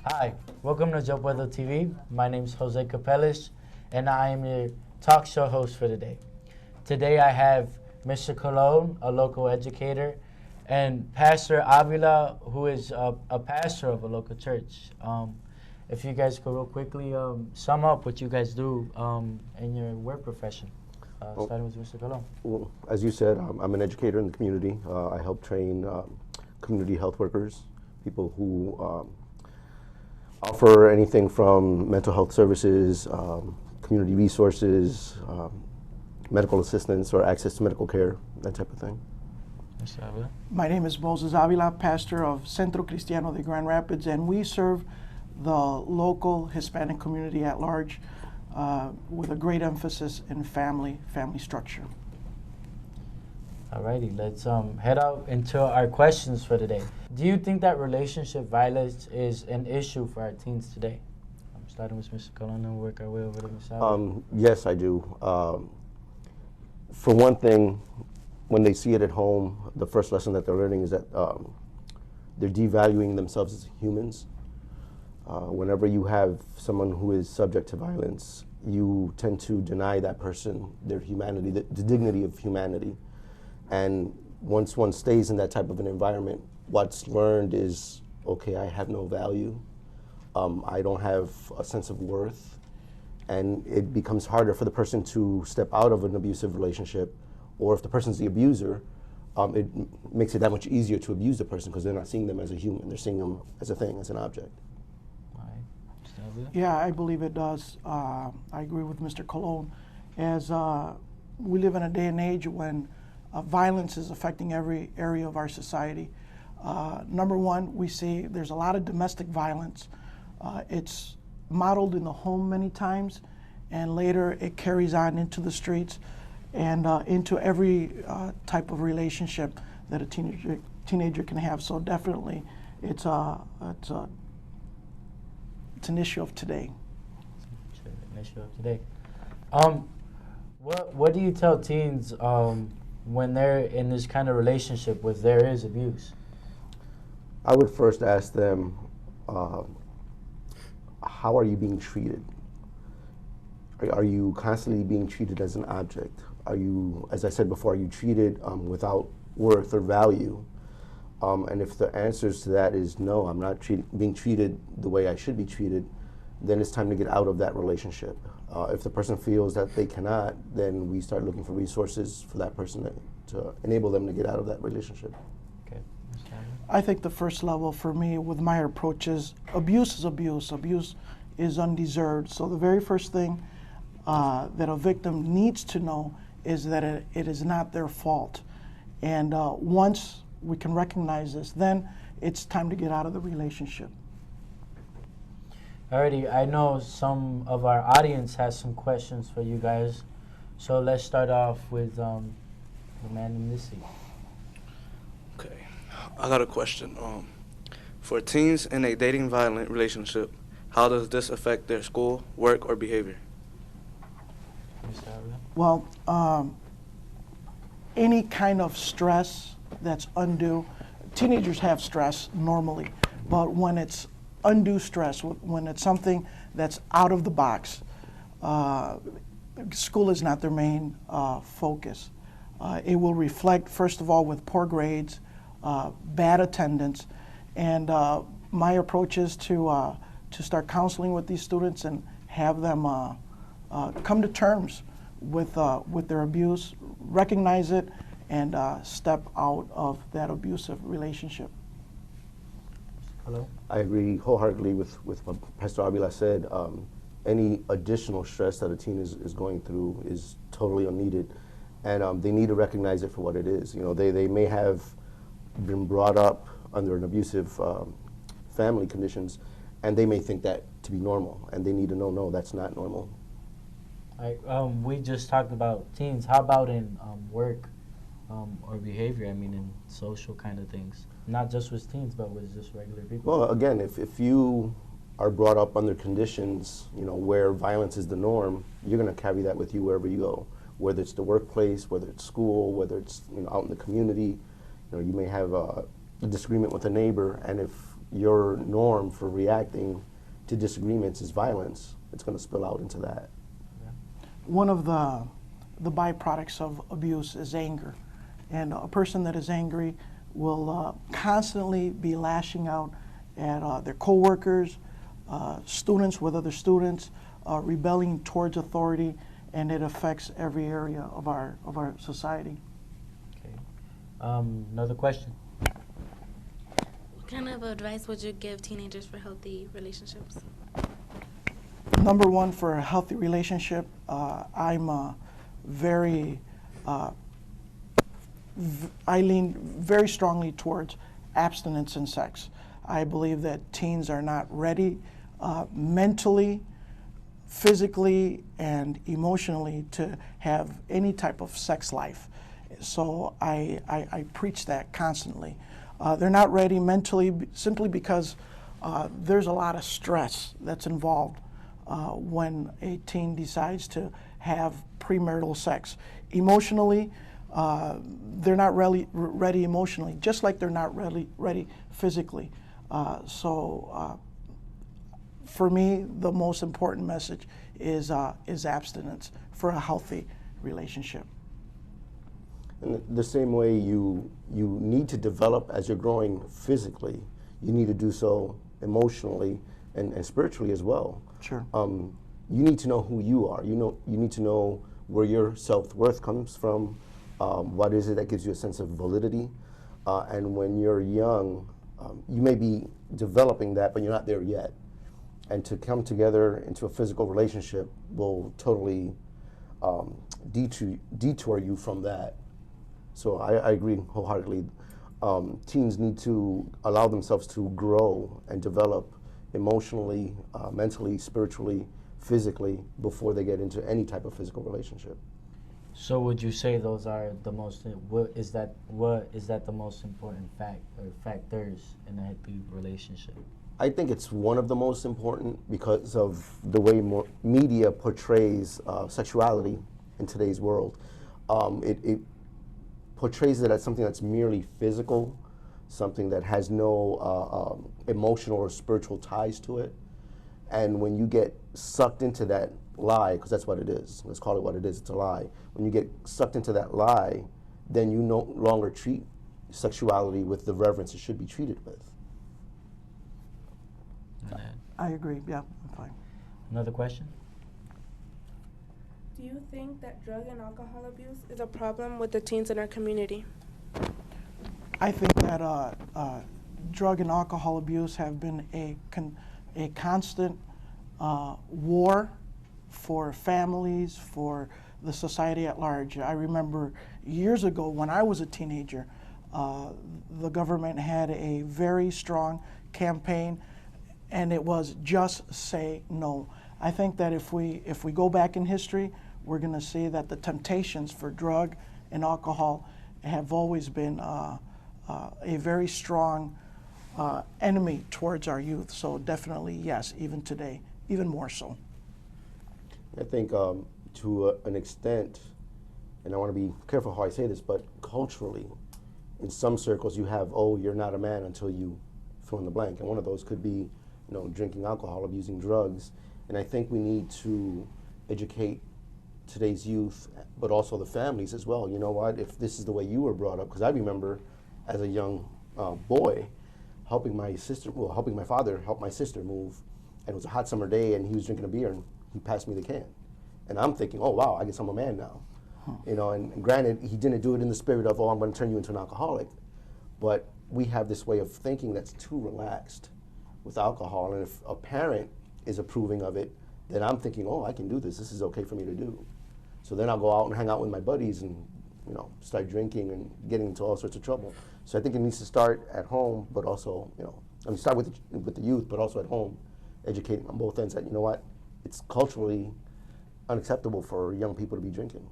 Hi, welcome to Yo Puedo TV. My name is Jose Capelas, and I am your talk show host for today. Today I have Mr. Colon, a local educator, and Pastor Avila, who is a pastor of a local church. If you guys could real quickly sum up what you guys do in your work profession, starting with Mr. Colon. Well, as you said, I'm an educator in the community. I help train community health workers, people who offer anything from mental health services, community resources, medical assistance or access to medical care, that type of thing. Mr. Avila. My name is Moses Avila, pastor of Centro Cristiano de Grand Rapids, and we serve the local Hispanic community at large with a great emphasis in family structure. Alrighty, let's head out into our questions for today. Do you think that relationship violence is an issue for our teens today? I'm starting with Mr. Colon and work our way over to Ms. Avila. Yes, I do. For one thing, when they see it at home, the first lesson that they're learning is that they're devaluing themselves as humans. Whenever you have someone who is subject to violence, you tend to deny that person their humanity, the dignity of humanity. And once one stays in that type of an environment, what's learned is, okay, I have no value. I don't have a sense of worth. And it becomes harder for the person to step out of an abusive relationship, or if the person's the abuser, it makes it that much easier to abuse the person because they're not seeing them as a human, they're seeing them as a thing, as an object. Yeah, I believe it does. I agree with Mr. Colon. As we live in a day and age when violence is affecting every area of our society. Number one, we see there's a lot of domestic violence. It's modeled in the home many times, and later it carries on into the streets and into every type of relationship that a teenager can have. So definitely, it's an issue of today. An issue of today. What do you tell teens when they're in this kind of relationship where there is abuse? I would first ask them, how are you being treated? Are you constantly being treated as an object? Are you, as I said before, are you treated without worth or value? And if the answers to that is no, I'm not being treated the way I should be treated, then it's time to get out of that relationship. If the person feels that they cannot, then we start looking for resources for that person to enable them to get out of that relationship. Okay. I think the first level for me with my approach is abuse is abuse. Abuse is undeserved. So the very first thing that a victim needs to know is that it is not their fault. And once we can recognize this, then it's time to get out of the relationship. Alrighty, I know some of our audience has some questions for you guys. So let's start off with the man in this seat. Okay, I got a question. For teens in a dating violent relationship, how does this affect their school, work, or behavior? Well, any kind of stress that's undue, teenagers have stress normally, but when it's undue stress, when it's something that's out of the box, school is not their main focus. It will reflect, first of all, with poor grades, bad attendance, and my approach is to start counseling with these students and have them come to terms with their abuse, recognize it, and step out of that abusive relationship. Hello? I agree wholeheartedly with what Pastor Avila said. Any additional stress that a teen is going through is totally unneeded, and they need to recognize it for what it is. You know, they may have been brought up under an abusive family conditions, and they may think that to be normal, and they need to know, no, that's not normal. We just talked about teens. How about in work or behavior? I mean, in social kind of things. Not just with teens, but with just regular people. Well, again, if you are brought up under conditions, you know, where violence is the norm, you're going to carry that with you wherever you go. Whether it's the workplace, whether it's school, whether it's, you know, out in the community. You know, you may have a disagreement with a neighbor, and if your norm for reacting to disagreements is violence, it's going to spill out into that. One of the byproducts of abuse is anger. And a person that is angry will constantly be lashing out at their coworkers, students with other students, rebelling towards authority, and it affects every area of our society. Okay. Another question. What kind of advice would you give teenagers for healthy relationships? Number one, for a healthy relationship, I lean very strongly towards abstinence in sex. I believe that teens are not ready mentally, physically, and emotionally to have any type of sex life. So I preach that constantly. They're not ready mentally simply because there's a lot of stress that's involved when a teen decides to have premarital sex. Emotionally, they're not really ready emotionally, just like they're not ready physically. For me, the most important message is abstinence for a healthy relationship. And the same way you need to develop as you're growing physically, you need to do so emotionally and spiritually as well. Sure. You need to know who you are. You need to know where your self-worth comes from. What is it that gives you a sense of validity? And when you're young, you may be developing that, but you're not there yet. And to come together into a physical relationship will totally detour you from that. So I agree wholeheartedly. Teens need to allow themselves to grow and develop emotionally, mentally, spiritually, physically before they get into any type of physical relationship. So would you say those are the most, what is that the most important fact or factors in a healthy relationship? I think it's one of the most important because of the way media portrays sexuality in today's world. It portrays it as something that's merely physical, something that has no emotional or spiritual ties to it. And when you get sucked into that lie, because that's what it is, let's call it what it is, it's a lie. When you get sucked into that lie, then you no longer treat sexuality with the reverence it should be treated with. I agree, yeah, I'm fine. Another question? Do you think that drug and alcohol abuse is a problem with the teens in our community? I think that drug and alcohol abuse have been a constant war for families, for the society at large. I remember years ago when I was a teenager, the government had a very strong campaign, and it was just say no. I think that if we go back in history, we're going to see that the temptations for drug and alcohol have always been a very strong enemy towards our youth. So definitely yes, even today, even more so. I think to an extent, and I want to be careful how I say this, but culturally, in some circles you have, oh, you're not a man until you fill in the blank. And one of those could be, drinking alcohol, abusing drugs. And I think we need to educate today's youth, but also the families as well. You know what, if this is the way you were brought up, because I remember as a young boy helping my father help my sister move, and it was a hot summer day and he was drinking a beer and he passed me the can. And I'm thinking, oh wow, I guess I'm a man now. And granted, he didn't do it in the spirit of, oh, I'm going to turn you into an alcoholic. But we have this way of thinking that's too relaxed with alcohol. And if a parent is approving of it, then I'm thinking, oh, I can do this. This is okay for me to do. So then I'll go out and hang out with my buddies and, start drinking and getting into all sorts of trouble. So I think it needs to start at home, but also, start with the youth, but also at home, educating on both ends that, you know what, it's culturally unacceptable for young people to be drinking.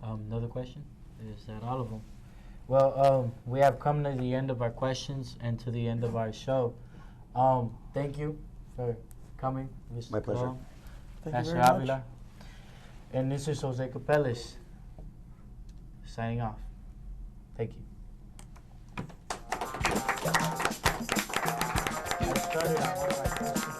Another question? Is that all of them? Well, we have come to the end of our questions and to the end of our show. Thank you for coming, Mr. My pleasure. Colon, Thank you Pastor very much. Avila. And this is Jose Capelas signing off. Thank you. I started on one of my questions.